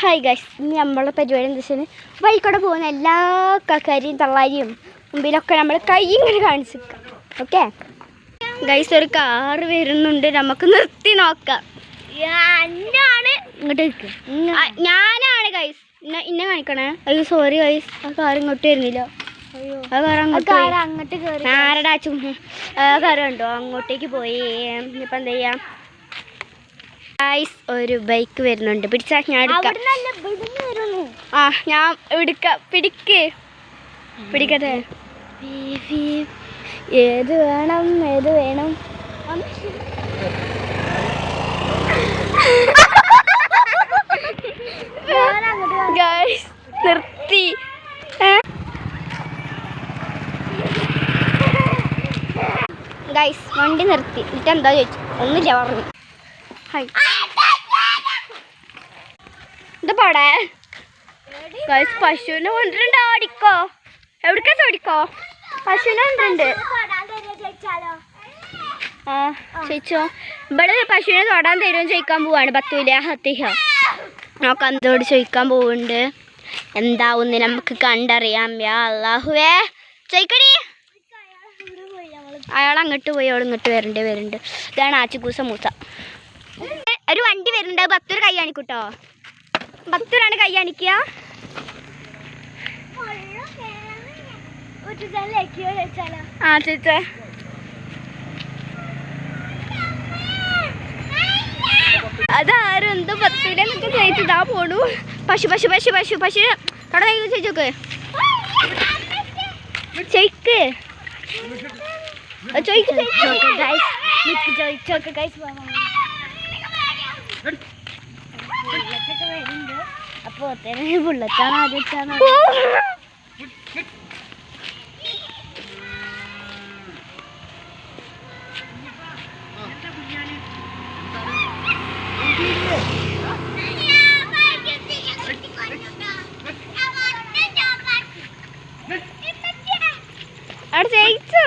Hi guys, ഇനി നമ്മളെ പരിപാടി എന്താ വെച്ചാൽ വഴിക്കൂടെ പോകുന്ന എല്ലാ കക്കരിയും തള്ളാരിയും മുമ്പിലൊക്കെ നമ്മൾ കൈ ഇങ്ങനെ കാണിച്ചു നിൽക്കാം. ഓക്കെ ഗൈസ്, ഒരു കാറ് വരുന്നുണ്ട്, നമുക്ക് നിർത്തി നോക്കാം. ഇങ്ങോട്ട് ഞാനാണ് ഗൈസ്, ഇന്നെ കാണിക്കണേ. അയ്യോ സോറി ഗൈസ്, ആ കാർ ഇങ്ങോട്ട് വരുന്നില്ല. ആ കാർ അങ്ങോട്ട് ആരടാ ചുമ്മാ ആ കാർ കണ്ടോ അങ്ങോട്ടേക്ക് പോയി. ഇനിയിപ്പോൾ എന്താ ചെയ്യാം ഗൈസ്, ഒരു ബൈക്ക് വരുന്നുണ്ട്. പിടിച്ചാ ഞാൻ എടുക്കാം. ആ ഞാൻ എടുക്കാം. പിടിക്കട്ടെ. ഏത് വേണം ഗൈസ്, നിർത്തി. ഗൈസ് വണ്ടി നിർത്തി. എന്നിട്ട് എന്താ ചോദിച്ചു? ഒന്നുമില്ല പറഞ്ഞു. എന്താ പാടേ ഗൈസ്, പശുവിനെ കൊണ്ടിട്ടുണ്ട്. ഓടിക്കോ, എവിടേക്കാ ചോദിക്കോ? പശുവിനെ കൊണ്ടിട്ടുണ്ട്. ആ ചോദിച്ചോ. ഇവിടെ പശുവിനെ തൊടാൻ തരുമെന്ന് ചോദിക്കാൻ പോവാണ്. പത്തൂല ഹത്തിഹ നോക്കാം. എന്തോട് ചോദിക്കാൻ പോവുന്നുണ്ട്. എന്താവുന്ന് നമുക്ക് കണ്ടറിയാം. യാ അല്ലാഹുവേ, ചോദിക്കടി. അയാൾ അങ്ങോട്ട് പോയി, അവൾ ഇങ്ങോട്ട് വരുന്നുണ്ട്. ഇതാണ് ആച്ചിക്കൂസ മൂസ. ഒരു വണ്ടി വരുന്നുണ്ട്. ബത്തൂർ കൈ കാണിക്കൂട്ടോ. ബത്തൂരാണ് കൈ കാണിക്കുക. ആ ചേച്ചാ, അതാരും എന്തോ ബത്തൂരെന്നൊക്കെ ചോദിച്ചതാ പോണു. പശു അവിടെ ചോദിച്ചോക്ക്. ചോദിക്ക് അപ്പൊ ബുള്ളറ്റാണ് ആദ്യത്താണ്. അവിടെ ജയിച്ചോ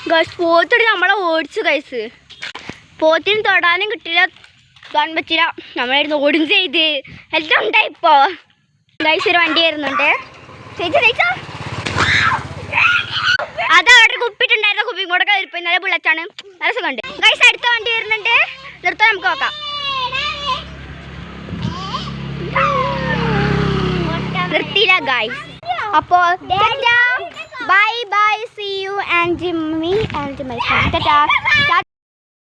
ഗൈസ്, പോത്തോട് നമ്മളെ ഓടിച്ചു ഗൈസ്. പോത്തിന് തൊടാനും കിട്ടില്ല, തൊടാൻ പറ്റില്ല. നമ്മളായിരുന്നു ഓടും ചെയ്ത് എല്ലാം ഉണ്ടായിപ്പോ. ഗൈസ്, ഒരു വണ്ടി വരുന്നുണ്ട്. ജയിച്ചോ. അതവിടെ കുപ്പിട്ടുണ്ടായിരുന്ന കുപ്പി കൂടെ കയറിപ്പോയി. നല്ല ബുള്ളറ്റാണ്, നല്ല സുഖമുണ്ട്. ഗൈസ്, അടുത്ത വണ്ടി വരുന്നുണ്ട്. നിർത്താൻ നമുക്ക് നോക്കാം. നിർത്തിയില്ല ഗൈസ്. അപ്പോൾ bye, see you and me and my front.